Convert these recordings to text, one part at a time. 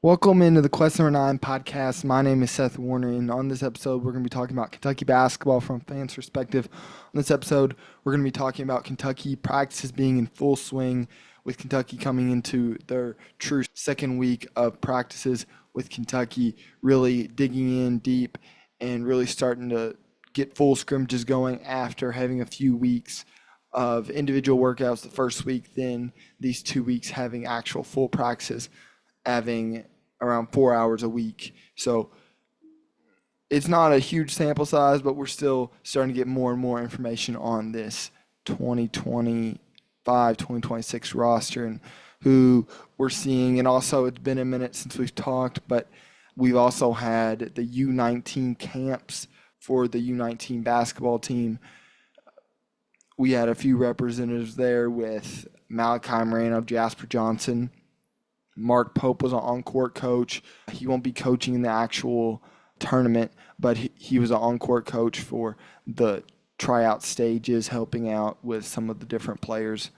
Welcome into the Quest Number 9 podcast. My name is Seth Warner, and on this episode, we're going to be talking about Kentucky basketball from fans' perspective. On this episode, we're going to be talking about Kentucky practices being in full swing, with Kentucky coming into their true second week of practices, with Kentucky really digging in deep and really starting to get full scrimmages going after having a few weeks of individual workouts the first week, then these 2 weeks having actual full practices, having around 4 hours a week. So it's not a huge sample size, but we're still starting to get more and more information on this 2025, 2026 roster and who we're seeing. And also, it's been a minute since we've talked, but we've also had the U19 camps for the U19 basketball team. We had a few representatives there with Malachi Moreno, Jasper Johnson. Mark Pope was an on-court coach. He won't be coaching in the actual tournament, but he was an on-court coach for the tryout stages, helping out with some of the different players.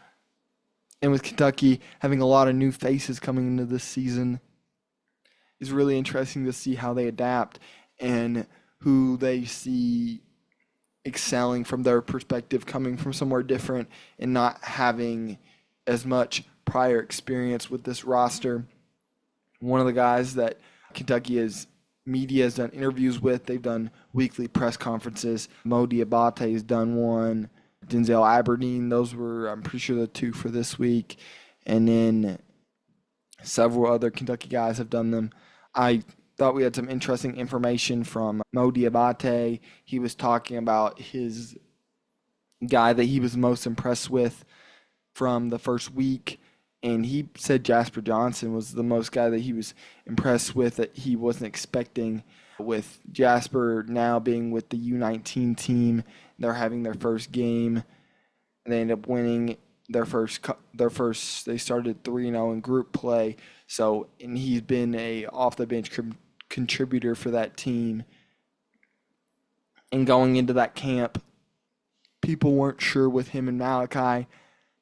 And with Kentucky having a lot of new faces coming into this season, it's really interesting to see how they adapt and who they see excelling from their perspective, coming from somewhere different and not having as much prior experience with this roster. One of the guys that Kentucky media has done interviews with, they've done weekly press conferences. Mo Diabate has done one. Denzel Aberdeen, those were, I'm pretty sure, the two for this week. And then several other Kentucky guys have done them. I thought we had some interesting information from Mo Diabate. He was talking about his guy that he was most impressed with from the first week. And he said Jasper Johnson was the most guy that he was impressed with, that he wasn't expecting. With Jasper now being with the U19 team, they're having their first game. They end up winning their first. They started 3-0 in group play. So, and he's been a off the bench contributor for that team. And going into that camp, people weren't sure with him and Malachi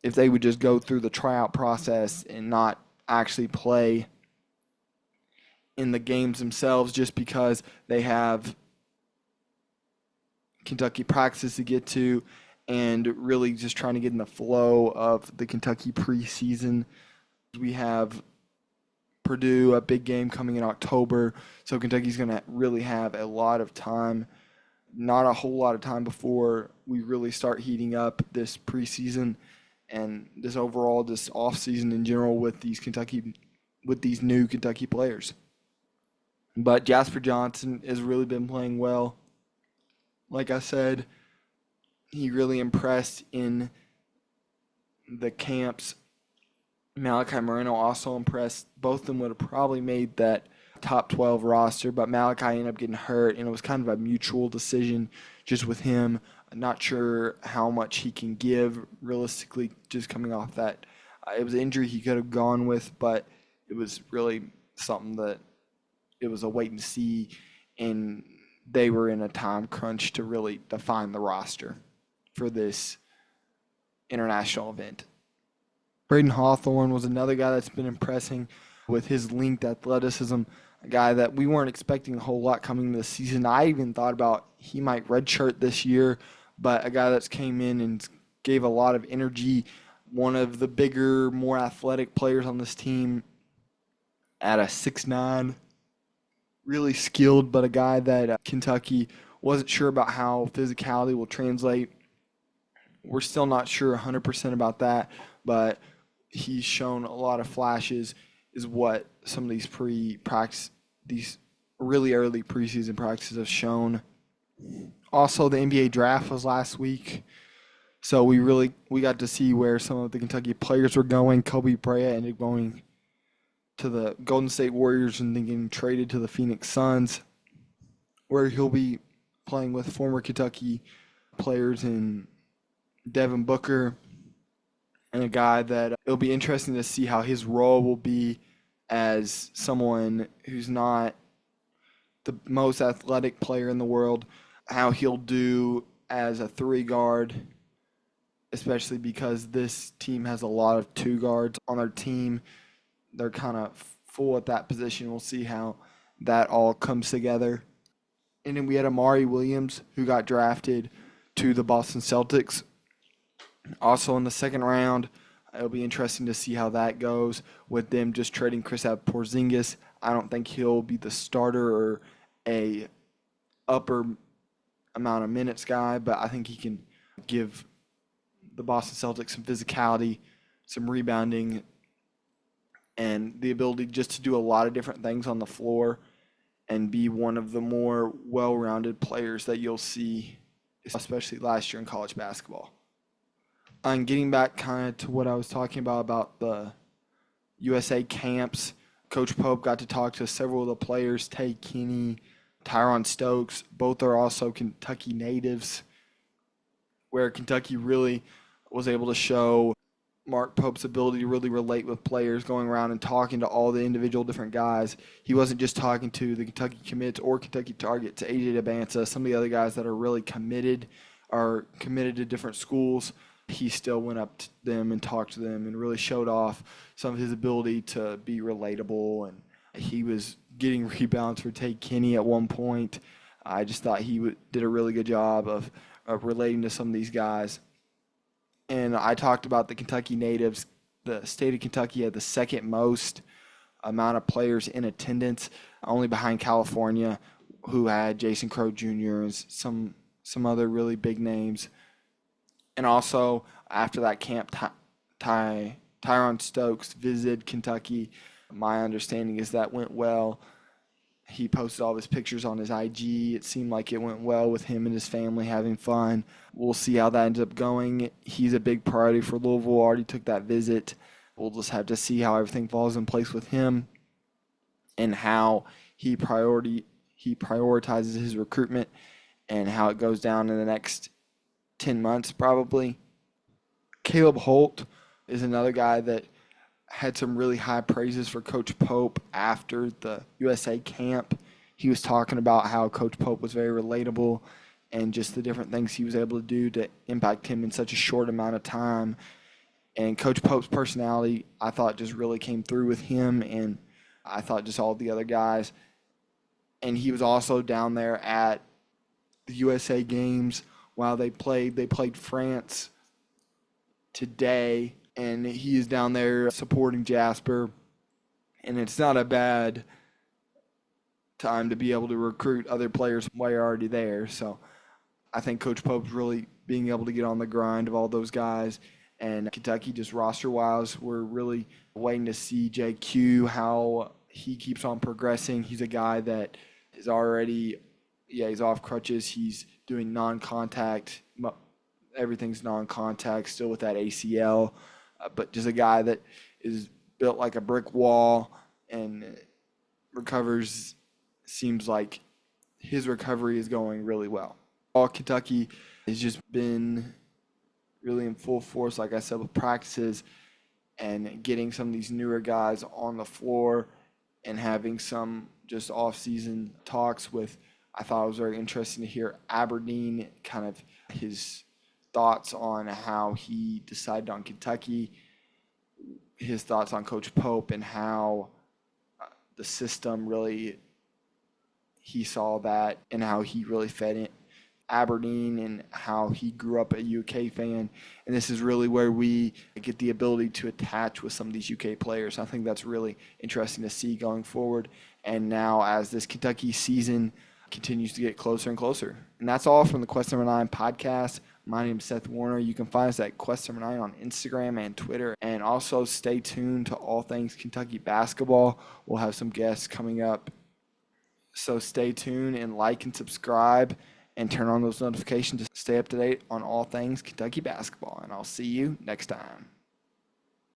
if they would just go through the tryout process and not actually play in the games themselves, just because they have Kentucky practices to get to and really just trying to get in the flow of the Kentucky preseason. We have Purdue, a big game coming in October, so Kentucky's going to really have a lot of time, not a whole lot of time before we really start heating up this preseason and this overall, this offseason in general with these new Kentucky players. But Jasper Johnson has really been playing well. Like I said, he really impressed in the camps. Malachi Moreno also impressed. Both of them would have probably made that top 12 roster, but Malachi ended up getting hurt, and it was kind of a mutual decision just with him. I'm not sure how much he can give realistically just coming off that. It was an injury he could have gone with, but it was really something that it was a wait and see, and they were in a time crunch to really define the roster for this international event. Braden Hawthorne was another guy that's been impressing with his linked athleticism, a guy that we weren't expecting a whole lot coming into the season. I even thought about he might redshirt this year, but a guy that's came in and gave a lot of energy, one of the bigger, more athletic players on this team at a 6'9", really skilled, but a guy that Kentucky wasn't sure about how physicality will translate. We're still not sure 100% about that, but he's shown a lot of flashes, is what some of these really early preseason practices have shown. Also, the NBA draft was last week, so we got to see where some of the Kentucky players were going. Kobe Bryant ended up going to the Golden State Warriors and then getting traded to the Phoenix Suns, where he'll be playing with former Kentucky players in Devin Booker, and a guy that it'll be interesting to see how his role will be as someone who's not the most athletic player in the world, how he'll do as a 3 guard, especially because this team has a lot of 2 guards on their team. They're kind of full at that position. We'll see how that all comes together. And then we had Amari Williams, who got drafted to the Boston Celtics. Also in the second round, it'll be interesting to see how that goes with them just trading Kristaps Porzingis. I don't think he'll be the starter or a upper amount of minutes guy, but I think he can give the Boston Celtics some physicality, some rebounding, and the ability just to do a lot of different things on the floor and be one of the more well-rounded players that you'll see, especially last year in college basketball. And getting back kind of to what I was talking about the USA camps, Coach Pope got to talk to several of the players, Tay Kinney, Tyron Stokes. Both are also Kentucky natives, where Kentucky really was able to show Mark Pope's ability to really relate with players, going around and talking to all the individual different guys. He wasn't just talking to the Kentucky commits or Kentucky targets, AJ Dabansa, some of the other guys that are really committed, are committed to different schools. He still went up to them and talked to them and really showed off some of his ability to be relatable. And he was getting rebounds for Tay Kinney at one point. I just thought he did a really good job of relating to some of these guys. And I talked about the Kentucky natives. The state of Kentucky had the second most amount of players in attendance, only behind California, who had Jason Crow Jr. and some other really big names. And also, after that camp, Tyron Stokes visited Kentucky. My understanding is that went well. He posted all of his pictures on his IG. It seemed like it went well with him and his family having fun. We'll see how that ends up going. He's a big priority for Louisville. Already took that visit. We'll just have to see how everything falls in place with him and how he prioritizes his recruitment and how it goes down in the next 10 months probably. Caleb Holt is another guy that had some really high praises for Coach Pope after the USA camp. He was talking about how Coach Pope was very relatable and just the different things he was able to do to impact him in such a short amount of time. And Coach Pope's personality, I thought, just really came through with him, and I thought just all the other guys. And he was also down there at the USA games while they played. They played France today, and he is down there supporting Jasper. And it's not a bad time to be able to recruit other players while you're already there. So I think Coach Pope's really being able to get on the grind of all those guys. And Kentucky, just roster-wise, we're really waiting to see JQ, how he keeps on progressing. He's a guy that is already, he's off crutches. He's doing non-contact. Everything's non-contact, still with that ACL. But just a guy that is built like a brick wall and recovers. Seems like his recovery is going really well. All Kentucky has just been really in full force, like I said, with practices and getting some of these newer guys on the floor and having some just off-season talks with. I thought it was very interesting to hear Aberdeen, kind of his thoughts on how he decided on Kentucky, his thoughts on Coach Pope, and how the system really, he saw that and how he really fed in Aberdeen and how he grew up a UK fan. And this is really where we get the ability to attach with some of these UK players. I think that's really interesting to see going forward. And now as this Kentucky season continues to get closer and closer. And that's all from the Quest Number 9 podcast. My name is Seth Warner. You can find us at Quest Number 9 on Instagram and Twitter. And also stay tuned to all things Kentucky basketball. We'll have some guests coming up. So stay tuned and like and subscribe and turn on those notifications to stay up to date on all things Kentucky basketball. And I'll see you next time.